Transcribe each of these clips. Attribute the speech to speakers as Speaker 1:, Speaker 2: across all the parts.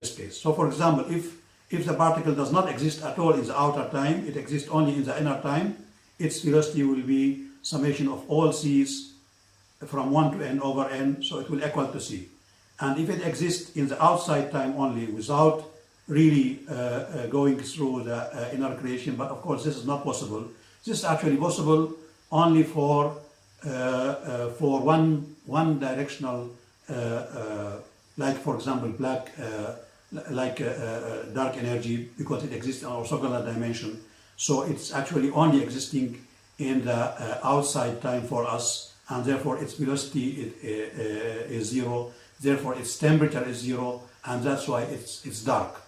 Speaker 1: space. So for example, if the particle does not exist at all in the outer time, it exists only in the inner time, its velocity will be summation of all c's from 1 to n over n, so it will equal to c. And if it exists in the outside time only without really going through the inner creation, but of course this is not possible. This is actually possible only for one directional, like for example black, dark energy, because it exists in orthogonal dimension. So it's actually only existing in the outside time for us, and therefore its velocity is zero, therefore its temperature is zero, and that's why it's dark.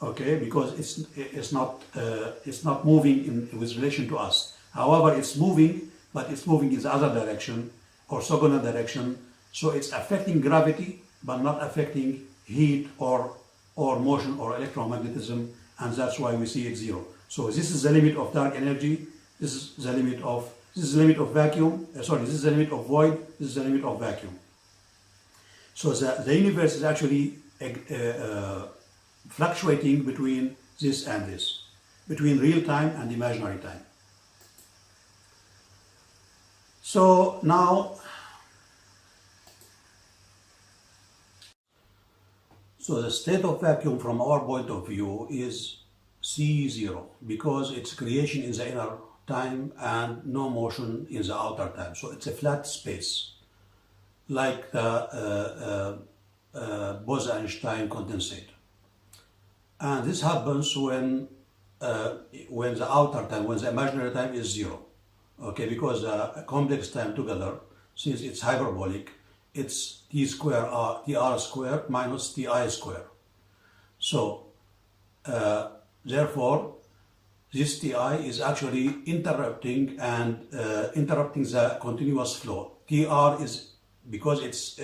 Speaker 1: Okay, because it's not moving with relation to us. However, it's moving, but it's moving in the other direction, orthogonal direction. So it's affecting gravity, but not affecting heat or motion or electromagnetism, and that's why we see it zero. So this is the limit of dark energy. This is the limit of vacuum. This is the limit of void. This is the limit of vacuum. So the universe is actually fluctuating between this and this, between real time and imaginary time. So now, the state of vacuum from our point of view is C0, because it's creation in the inner time and no motion in the outer time. So it's a flat space, like the Bose-Einstein condensate. And this happens when the outer time, when the imaginary time is zero. Okay, because the complex time together, since it's hyperbolic, it's tr square minus ti square. So therefore this ti is actually interrupting the continuous flow. Tr is because it's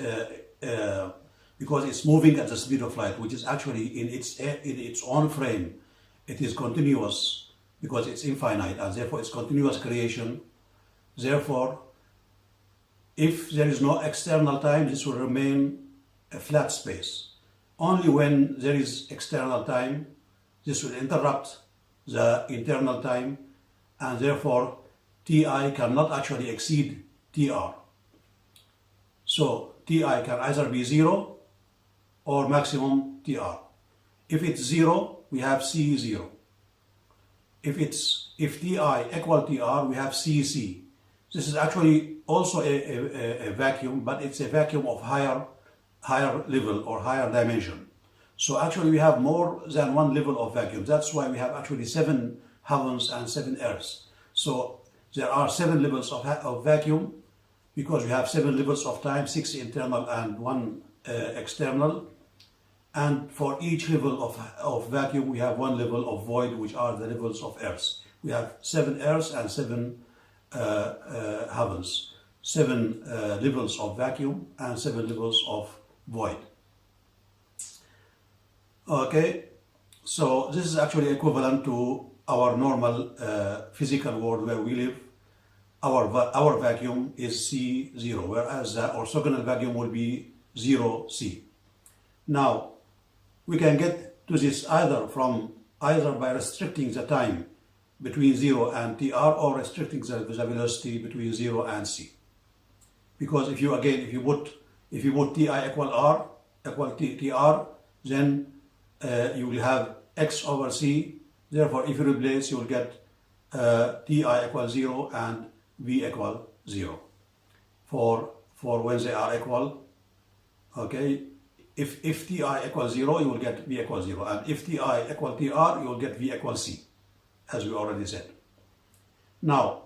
Speaker 1: moving at the speed of light, which is actually in its own frame. It is continuous because it's infinite, and therefore it's continuous creation. Therefore, if there is no external time, this will remain a flat space. Only when there is external time, this will interrupt the internal time, and therefore Ti cannot actually exceed Tr. So Ti can either be zero or maximum Tr. If it's zero, we have C0. If Ti equal Tr, we have Cc. This is actually also a vacuum, but it's a vacuum of higher level or higher dimension. So actually we have more than one level of vacuum. That's why we have actually 7 heavens and 7 earths. So there are 7 levels of vacuum, because we have 7 levels of time, 6 internal and 1 external. And for each level of vacuum, we have 1 level of void, which are the levels of earths. We have 7 earths and 7 heavens, 7 levels of vacuum and 7 levels of void. Okay, so this is actually equivalent to our normal physical world where we live. Our vacuum is C0, whereas the orthogonal vacuum will be 0C. Now, we can get to this either by restricting the time between 0 and Tr, or restricting the velocity between 0 and c. Because if you put Ti equal r equal Tr, then you will have x over c. Therefore, if you replace, you will get Ti equal 0 and v equal 0 for when they are equal. Okay, if Ti equals 0, you will get v equals 0, and if Ti equal Tr, you will get v equals c, as we already said. Now,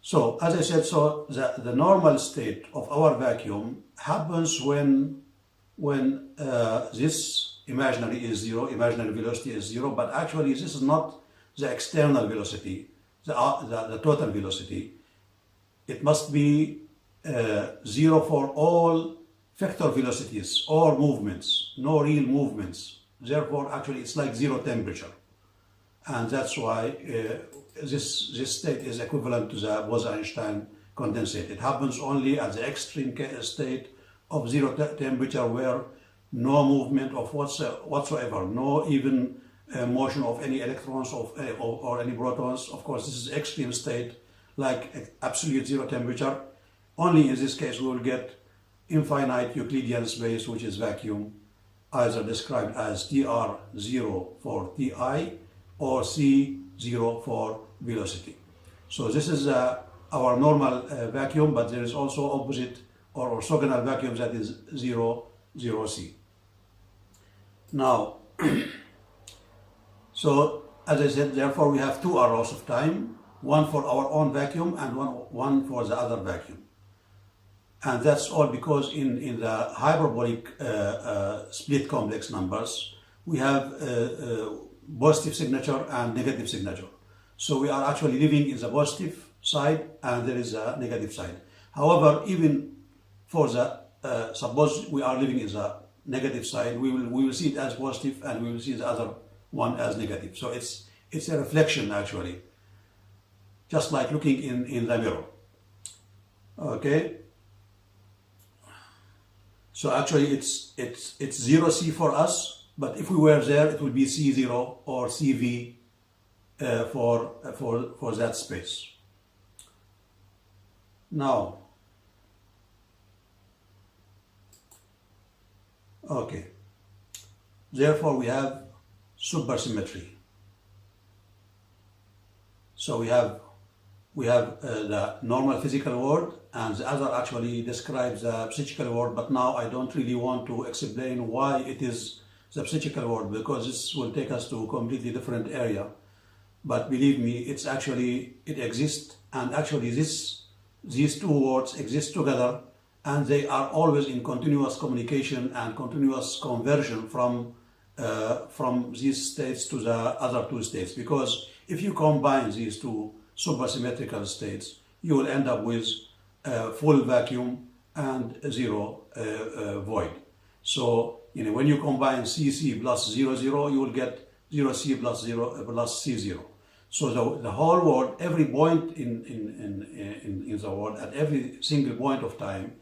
Speaker 1: so as I said, so the normal state of our vacuum happens when this imaginary is 0, imaginary velocity is 0, but actually this is not the external velocity, the total velocity. It must be 0 for all vector velocities or movements, no real movements. Therefore, actually it's like 0 temperature. And that's why this state is equivalent to the Bose-Einstein condensate. It happens only at the extreme state of 0 temperature, where no movement of whatsoever, no even motion of any electrons or any protons. Of course, this is extreme state, like absolute zero temperature. Only in this case we will get infinite Euclidean space, which is vacuum, either described as Tr0 for Ti or C0 for velocity. So this is our normal vacuum, but there is also opposite or orthogonal vacuum that is 0, 0C. Now, so as I said, therefore we have two arrows of time, one for our own vacuum and one for the other vacuum. And that's all because in the hyperbolic split complex numbers, we have positive signature and negative signature. So we are actually living in the positive side and there is a negative side. However, even for the, suppose we are living in the negative side, we will see it as positive and we will see the other one as negative. So it's a reflection actually, just like looking in the mirror. Okay. So actually it's 0C for us, but if we were there, it would be C0 or CV for that space. Now, okay. Therefore, we have supersymmetry. So we have the normal physical world, and the other actually describes the psychical world, but now I don't really want to explain why it is the psychical world, because this will take us to a completely different area. But believe me, it exists, and actually these two worlds exist together, and they are always in continuous communication and continuous conversion from these states to the other two states, because if you combine these two supersymmetrical states, you will end up with full vacuum and zero void. So when you combine CC plus 0, 0, you will get 0C plus 0 plus C0. So the whole world, every point in the world, at every single point of time,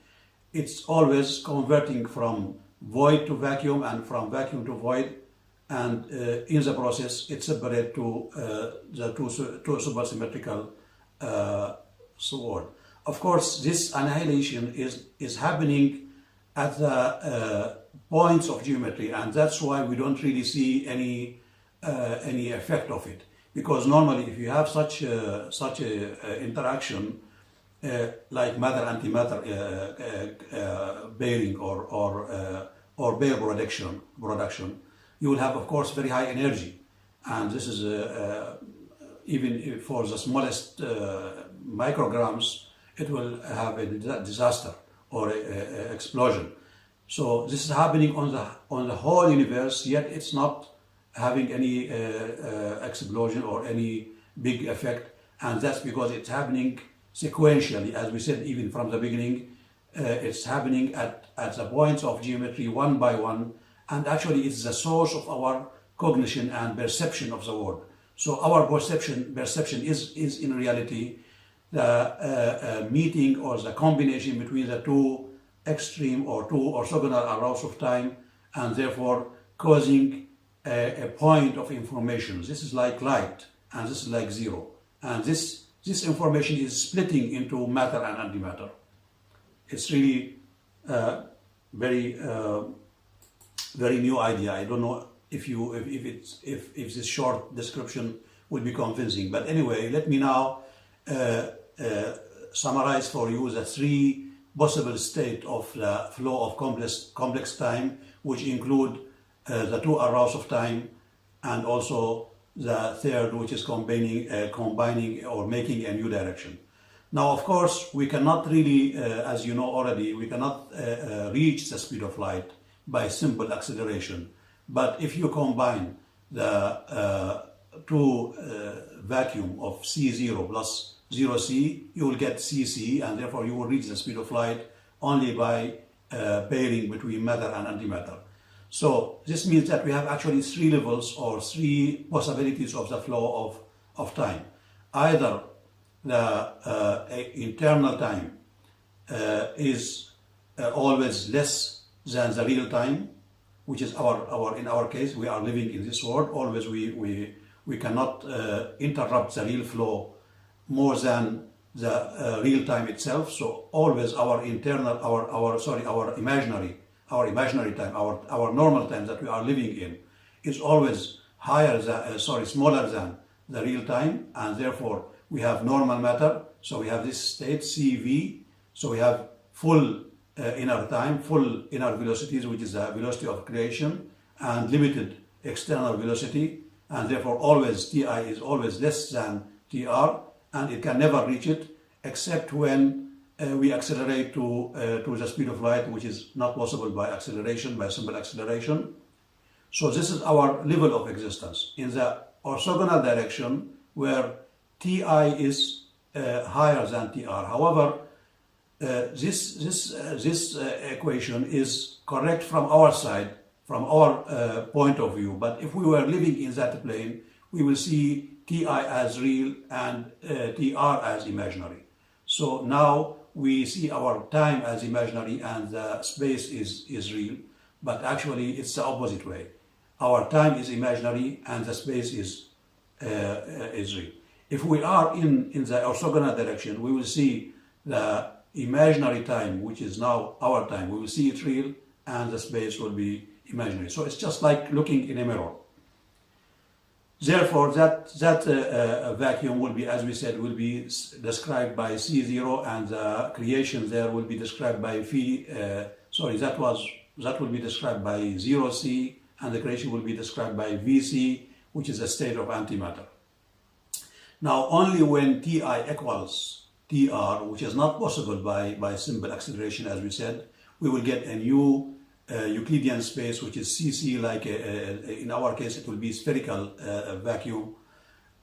Speaker 1: it's always converting from void to vacuum and from vacuum to void, and in the process it separates to the two supersymmetrical world. Of course, this annihilation is happening at the points of geometry, and that's why we don't really see any effect of it. Because normally, if you have such a interaction, like matter-antimatter pairing or pair production, you will have, of course, very high energy, and this is even for the smallest micrograms, it will have a disaster or a explosion. So this is happening on the whole universe, yet it's not having any explosion or any big effect, and that's because it's happening sequentially, as we said even from the beginning. It's happening at the points of geometry one by one, and actually it's the source of our cognition and perception of the world. So our perception is in reality the meeting or the combination between the two extreme or two orthogonal arrows of time, and therefore causing a point of information. This is like light, and this is like zero, and this information is splitting into matter and antimatter. It's really very new idea. I don't know if this short description will be convincing, but anyway, let me now summarize for you the three possible states of the flow of complex time, which include the two arrows of time, and also the third, which is combining or making a new direction. Now, of course, we cannot really, as you know already, we cannot reach the speed of light by simple acceleration. But if you combine the two vacuum of C0 plus 0C, you will get CC, and therefore you will reach the speed of light only by pairing between matter and antimatter. So this means that we have actually three levels or three possibilities of the flow of time. Either the internal time is always less than the real time, which is our in our case, we are living in this world. Always we cannot interrupt the real flow more than the real time itself. So always our internal, our imaginary time, our normal time that we are living in is always higher than, smaller than the real time, and therefore we have normal matter. So we have this state CV. So we have full inner time, full inner velocities, which is the velocity of creation, and limited external velocity, and therefore always Ti is always less than Tr, and it can never reach it except when we accelerate to the speed of light, which is not possible by acceleration, by simple acceleration. So this is our level of existence in the orthogonal direction, where Ti is higher than Tr. However, this equation is correct from our side, from our point of view. But if we were living in that plane, we will see Ti as real and Tr as imaginary. So now we see our time as imaginary and the space is real, but actually it's the opposite way. Our time is imaginary and the space is real. If we are in the orthogonal direction, we will see the imaginary time, which is now our time, we will see it real, and the space will be imaginary. So it's just like looking in a mirror. Therefore, that vacuum will be, as we said, will be described by C0, and the creation there will be described by that will be described by 0C, and the creation will be described by VC, which is a state of antimatter. Now, only when Ti equals Tr, which is not possible by simple acceleration, as we said, we will get a new Euclidean space, which is CC, like in our case it will be spherical vacuum.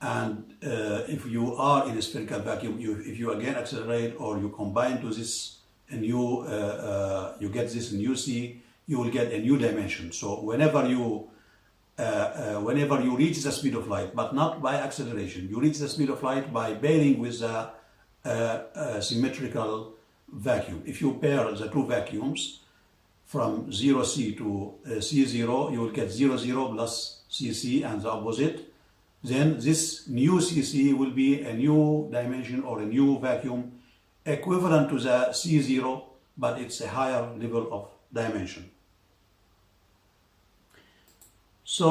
Speaker 1: And if you are in a spherical vacuum, if you again accelerate or you combine to this new, you get this new C, you will get a new dimension. So whenever you reach the speed of light, but not by acceleration, you reach the speed of light by pairing with a symmetrical vacuum. If you pair the two vacuums from 0C to C0, you will get 00 plus CC and the opposite. Then this new CC will be a new dimension or a new vacuum equivalent to the C0, but it's a higher level of dimension.